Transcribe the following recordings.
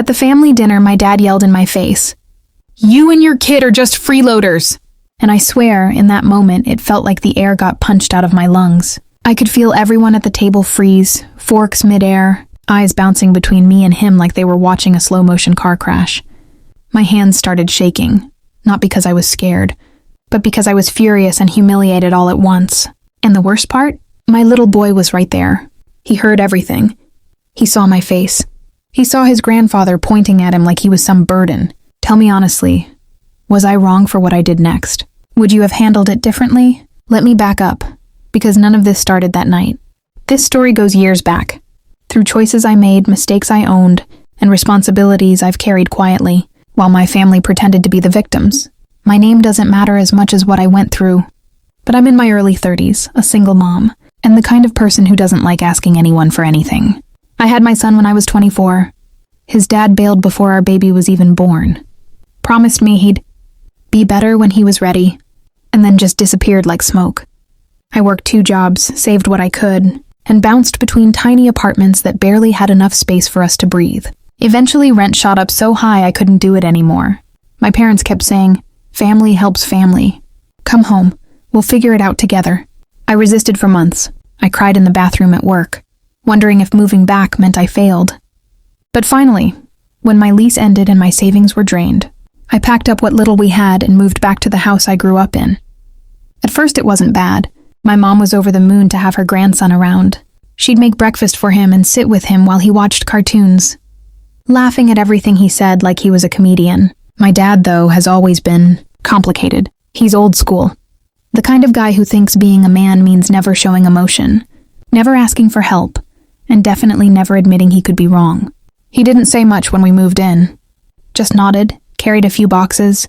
At the family dinner, my dad yelled in my face, "You and your kid are just freeloaders!" And I swear, in that moment, it felt like the air got punched out of my lungs. I could feel everyone at the table freeze, forks midair, eyes bouncing between me and him like they were watching a slow-motion car crash. My hands started shaking, not because I was scared, but because I was furious and humiliated all at once. And the worst part? My little boy was right there. He heard everything. He saw my face. He saw his grandfather pointing at him like he was some burden. Tell me honestly, was I wrong for what I did next? Would you have handled it differently? Let me back up, because none of this started that night. This story goes years back, through choices I made, mistakes I owned, and responsibilities I've carried quietly, while my family pretended to be the victims. My name doesn't matter as much as what I went through. But I'm in my early 30s, a single mom, and the kind of person who doesn't like asking anyone for anything. I had my son when I was 24. His dad bailed before our baby was even born. Promised me he'd be better when he was ready, and then just disappeared like smoke. I worked 2 jobs, saved what I could, and bounced between tiny apartments that barely had enough space for us to breathe. Eventually, rent shot up so high I couldn't do it anymore. My parents kept saying, "Family helps family. Come home. We'll figure it out together." I resisted for months. I cried in the bathroom at work, wondering if moving back meant I failed. But finally, when my lease ended and my savings were drained, I packed up what little we had and moved back to the house I grew up in. At first it wasn't bad. My mom was over the moon to have her grandson around. She'd make breakfast for him and sit with him while he watched cartoons, laughing at everything he said like he was a comedian. My dad, though, has always been complicated. He's old school. The kind of guy who thinks being a man means never showing emotion, never asking for help, and definitely never admitting he could be wrong. He didn't say much when we moved in, just nodded, carried a few boxes,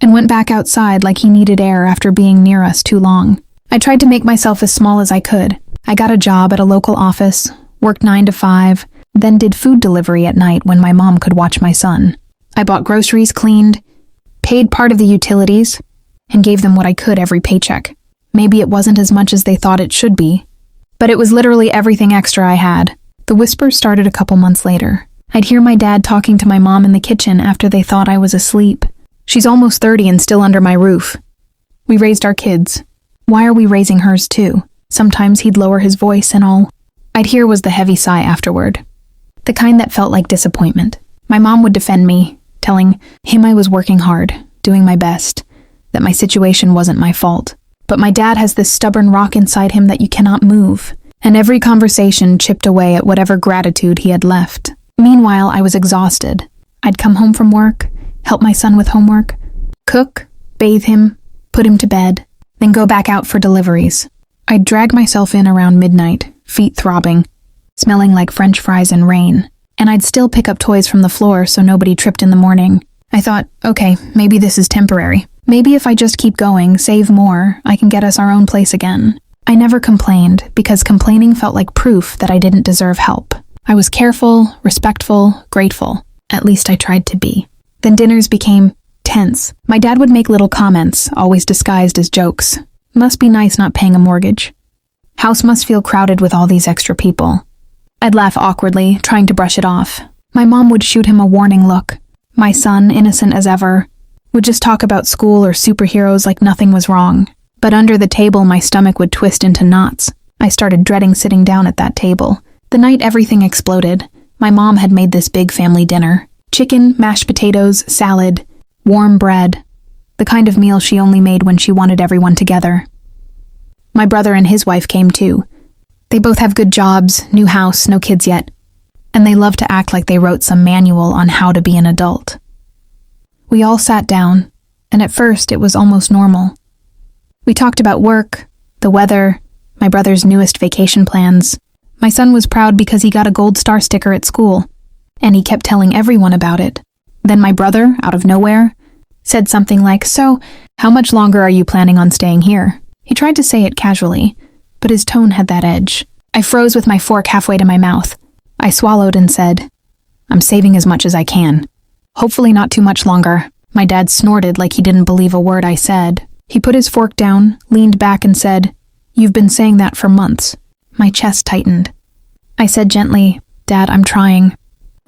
and went back outside like he needed air after being near us too long. I tried to make myself as small as I could. I got a job at a local office, worked 9 to 5, then did food delivery at night when my mom could watch my son. I bought groceries, cleaned, paid part of the utilities, and gave them what I could every paycheck. Maybe it wasn't as much as they thought it should be, but it was literally everything extra I had. The whispers started a couple months later. I'd hear my dad talking to my mom in the kitchen after they thought I was asleep. She's almost 30 and still under my roof. We raised our kids. Why are we raising hers too? Sometimes he'd lower his voice and all I'd hear was the heavy sigh afterward. The kind that felt like disappointment. My mom would defend me, telling him I was working hard, doing my best, that my situation wasn't my fault. But my dad has this stubborn rock inside him that you cannot move, and every conversation chipped away at whatever gratitude he had left. Meanwhile, I was exhausted. I'd come home from work, help my son with homework, cook, bathe him, put him to bed, then go back out for deliveries. I'd drag myself in around midnight, feet throbbing, smelling like French fries and rain, and I'd still pick up toys from the floor so nobody tripped in the morning. I thought, okay, maybe this is temporary. Maybe if I just keep going, save more, I can get us our own place again. I never complained, because complaining felt like proof that I didn't deserve help. I was careful, respectful, grateful. At least I tried to be. Then dinners became tense. My dad would make little comments, always disguised as jokes. Must be nice not paying a mortgage. House must feel crowded with all these extra people. I'd laugh awkwardly, trying to brush it off. My mom would shoot him a warning look. My son, innocent as ever, would just talk about school or superheroes like nothing was wrong. But under the table, my stomach would twist into knots. I started dreading sitting down at that table. The night everything exploded, my mom had made this big family dinner. Chicken, mashed potatoes, salad, warm bread. The kind of meal she only made when she wanted everyone together. My brother and his wife came too. They both have good jobs, new house, no kids yet. And they love to act like they wrote some manual on how to be an adult. We all sat down, and at first it was almost normal. We talked about work, the weather, my brother's newest vacation plans. My son was proud because he got a gold star sticker at school, and he kept telling everyone about it. Then my brother, out of nowhere, said something like, "So, how much longer are you planning on staying here?" He tried to say it casually, but his tone had that edge. I froze with my fork halfway to my mouth. I swallowed and said, "I'm saving as much as I can. Hopefully not too much longer." My dad snorted like he didn't believe a word I said. He put his fork down, leaned back and said, "You've been saying that for months." My chest tightened. I said gently, "Dad, I'm trying.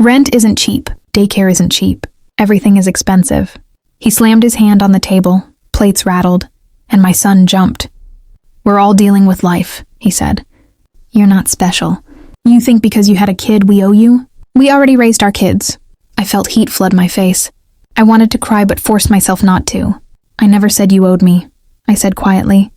Rent isn't cheap. Daycare isn't cheap. Everything is expensive. He slammed his hand on the table, plates rattled, and my son jumped. We're all dealing with life, he said. You're not special. You think because you had a kid we owe you? We already raised our kids. I felt heat flood my face. I wanted to cry but forced myself not to. I never said you owed me, I said quietly.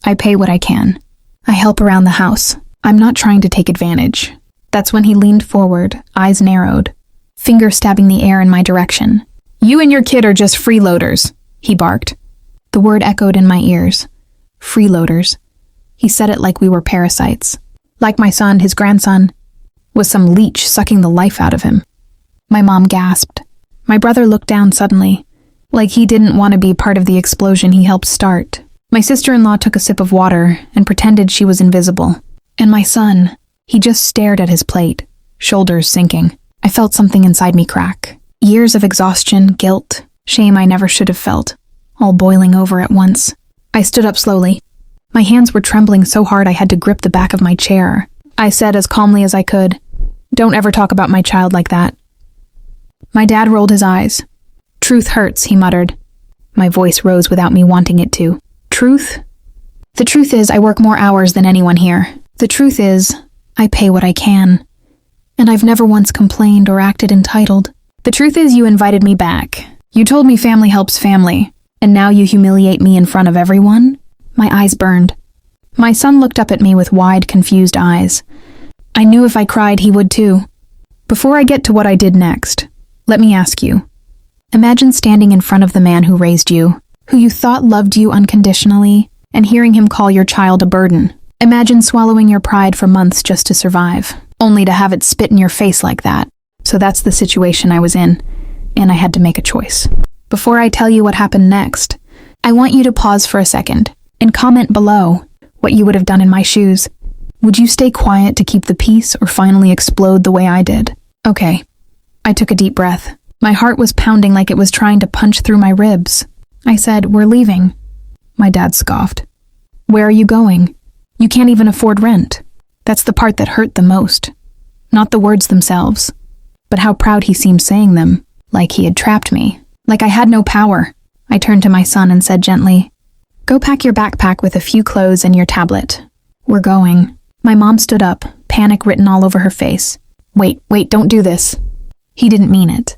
I pay what I can. I help around the house. I'm not trying to take advantage. That's when he leaned forward, eyes narrowed, finger stabbing the air in my direction. You and your kid are just freeloaders, he barked. The word echoed in my ears. Freeloaders. He said it like we were parasites. Like my son, his grandson, was some leech sucking the life out of him. My mom gasped. My brother looked down suddenly, like he didn't want to be part of the explosion he helped start. My sister-in-law took a sip of water and pretended she was invisible. And my son, he just stared at his plate, shoulders sinking. I felt something inside me crack. Years of exhaustion, guilt, shame I never should have felt, all boiling over at once. I stood up slowly. My hands were trembling so hard I had to grip the back of my chair. I said as calmly as I could, "Don't ever talk about my child like that." My dad rolled his eyes. "Truth hurts," he muttered. My voice rose without me wanting it to. Truth? The truth is I work more hours than anyone here. The truth is I pay what I can. And I've never once complained or acted entitled. The truth is you invited me back. You told me family helps family. And now you humiliate me in front of everyone? My eyes burned. My son looked up at me with wide, confused eyes. I knew if I cried he would too. Before I get to what I did next, let me ask you. Imagine standing in front of the man who raised you, who you thought loved you unconditionally, and hearing him call your child a burden. Imagine swallowing your pride for months just to survive, only to have it spit in your face like that. So that's the situation I was in, and I had to make a choice. Before I tell you what happened next, I want you to pause for a second and comment below what you would have done in my shoes. Would you stay quiet to keep the peace or finally explode the way I did? Okay. I took a deep breath. My heart was pounding like it was trying to punch through my ribs. I said, "We're leaving." My dad scoffed. "Where are you going? You can't even afford rent." That's the part that hurt the most. Not the words themselves, but how proud he seemed saying them, like he had trapped me, like I had no power. I turned to my son and said gently, "Go pack your backpack with a few clothes and your tablet. We're going." My mom stood up, panic written all over her face. Wait, don't do this." He didn't mean it.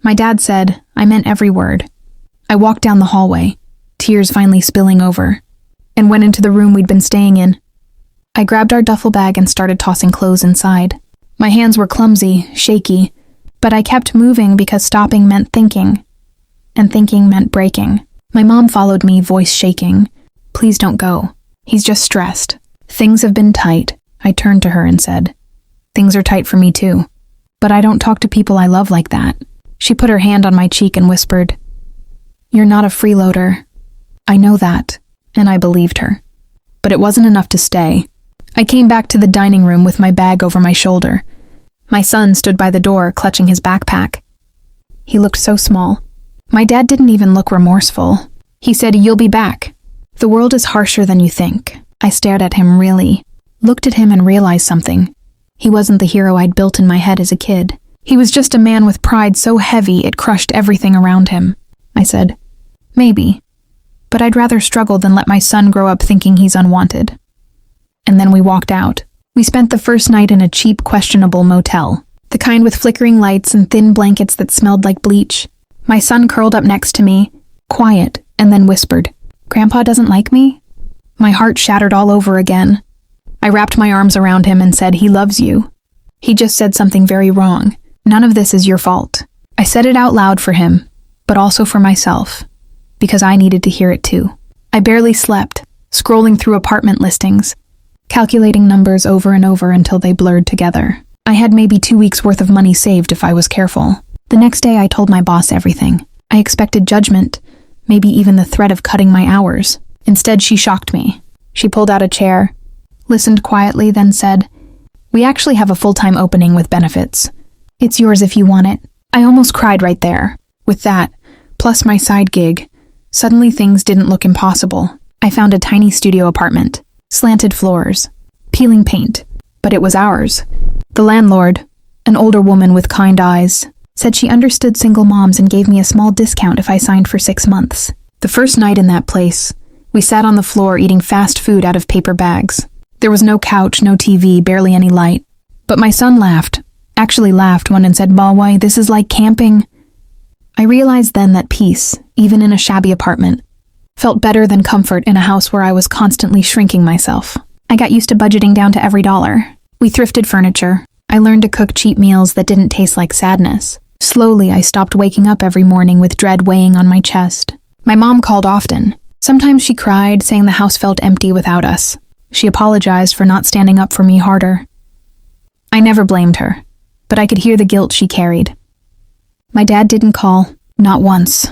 My dad said, I meant every word. I walked down the hallway, tears finally spilling over, and went into the room we'd been staying in. I grabbed our duffel bag and started tossing clothes inside. My hands were clumsy, shaky, but I kept moving because stopping meant thinking, and thinking meant breaking. My mom followed me, voice shaking. "Please don't go. He's just stressed. Things have been tight." I turned to her and said, "Things are tight for me too, but I don't talk to people I love like that." She put her hand on my cheek and whispered, "You're not a freeloader." I know that, and I believed her. But it wasn't enough to stay. I came back to the dining room with my bag over my shoulder. My son stood by the door, clutching his backpack. He looked so small. My dad didn't even look remorseful. He said, "You'll be back. The world is harsher than you think." I stared at him, really. Looked at him and realized something. He wasn't the hero I'd built in my head as a kid. He was just a man with pride so heavy it crushed everything around him. I said, "Maybe. But I'd rather struggle than let my son grow up thinking he's unwanted." And then we walked out. We spent the first night in a cheap, questionable motel. The kind with flickering lights and thin blankets that smelled like bleach. My son curled up next to me, quiet, and then whispered, "Grandpa doesn't like me?" My heart shattered all over again. I wrapped my arms around him and said, "He loves you. He just said something very wrong. None of this is your fault." I said it out loud for him, but also for myself, because I needed to hear it too. I barely slept, scrolling through apartment listings, calculating numbers over and over until they blurred together. I had maybe 2 weeks' worth of money saved if I was careful. The next day I told my boss everything. I expected judgment, maybe even the threat of cutting my hours. Instead, she shocked me. She pulled out a chair, listened quietly, then said, "We actually have a full-time opening with benefits. It's yours if you want it." I almost cried right there. With that, plus my side gig, suddenly things didn't look impossible. I found a tiny studio apartment, slanted floors, peeling paint, but it was ours. The landlord, an older woman with kind eyes, Said she understood single moms and gave me a small discount if I signed for 6 months. The first night in that place, we sat on the floor eating fast food out of paper bags. There was no couch, no TV, barely any light. But my son laughed one and said, "Balwai, this is like camping." I realized then that peace, even in a shabby apartment, felt better than comfort in a house where I was constantly shrinking myself. I got used to budgeting down to every dollar. We thrifted furniture. I learned to cook cheap meals that didn't taste like sadness. Slowly, I stopped waking up every morning with dread weighing on my chest. My mom called often. Sometimes she cried, saying the house felt empty without us. She apologized for not standing up for me harder. I never blamed her, but I could hear the guilt she carried. My dad didn't call, not once.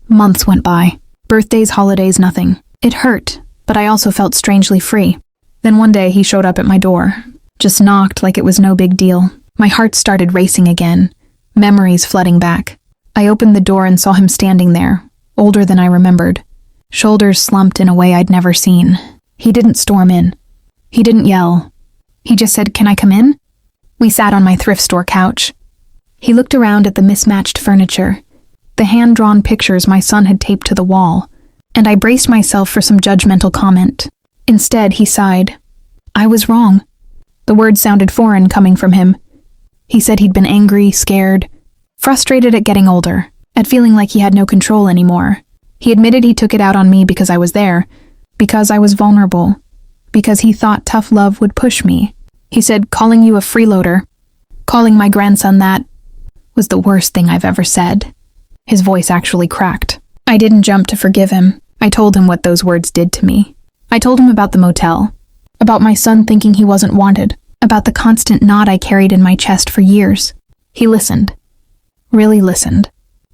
Months went by. Birthdays, holidays, nothing. It hurt, but I also felt strangely free. Then one day he showed up at my door, just knocked like it was no big deal. My heart started racing again, memories flooding back. I opened the door and saw him standing there, older than I remembered, shoulders slumped in a way I'd never seen. He didn't storm in. He didn't yell. He just said, "Can I come in?" We sat on my thrift store couch. He looked around at the mismatched furniture, the hand-drawn pictures my son had taped to the wall, and I braced myself for some judgmental comment. Instead, he sighed. I was wrong. The words sounded foreign coming from him. He said he'd been angry, scared, frustrated at getting older, at feeling like he had no control anymore. He admitted he took it out on me because I was there, because I was vulnerable, because he thought tough love would push me. He said, "Calling you a freeloader, calling my grandson that, was the worst thing I've ever said." His voice actually cracked. I didn't jump to forgive him. I told him what those words did to me. I told him about the motel, about my son thinking he wasn't wanted, about the constant knot I carried in my chest for years. He listened. Really listened.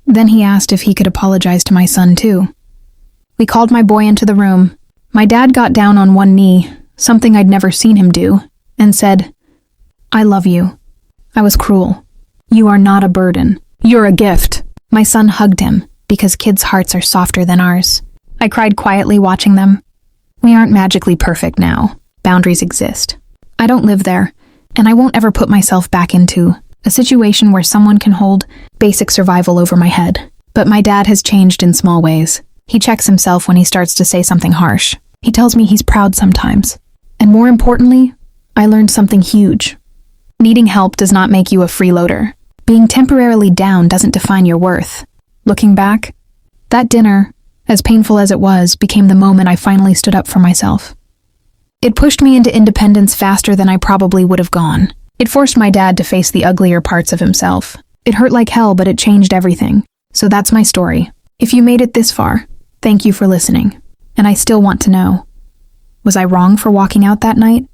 Then he asked if he could apologize to my son too. We called my boy into the room. My dad got down on one knee, something I'd never seen him do, and said, "I love you. I was cruel. You are not a burden. You're a gift." My son hugged him, because kids' hearts are softer than ours. I cried quietly watching them. We aren't magically perfect now. Boundaries exist. I don't live there, and I won't ever put myself back into a situation where someone can hold basic survival over my head. But my dad has changed in small ways. He checks himself when he starts to say something harsh. He tells me he's proud sometimes. And more importantly, I learned something huge. Needing help does not make you a freeloader. Being temporarily down doesn't define your worth. Looking back, that dinner, as painful as it was, became the moment I finally stood up for myself. It pushed me into independence faster than I probably would have gone. It forced my dad to face the uglier parts of himself. It hurt like hell, but it changed everything. So that's my story. If you made it this far, thank you for listening. And I still want to know, was I wrong for walking out that night?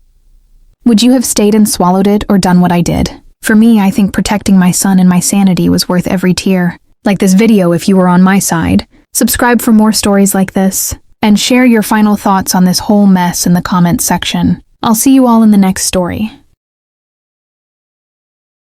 Would you have stayed and swallowed it or done what I did? For me, I think protecting my son and my sanity was worth every tear. Like this video if you were on my side. Subscribe for more stories like this, and share your final thoughts on this whole mess in the comments section. I'll see you all in the next story.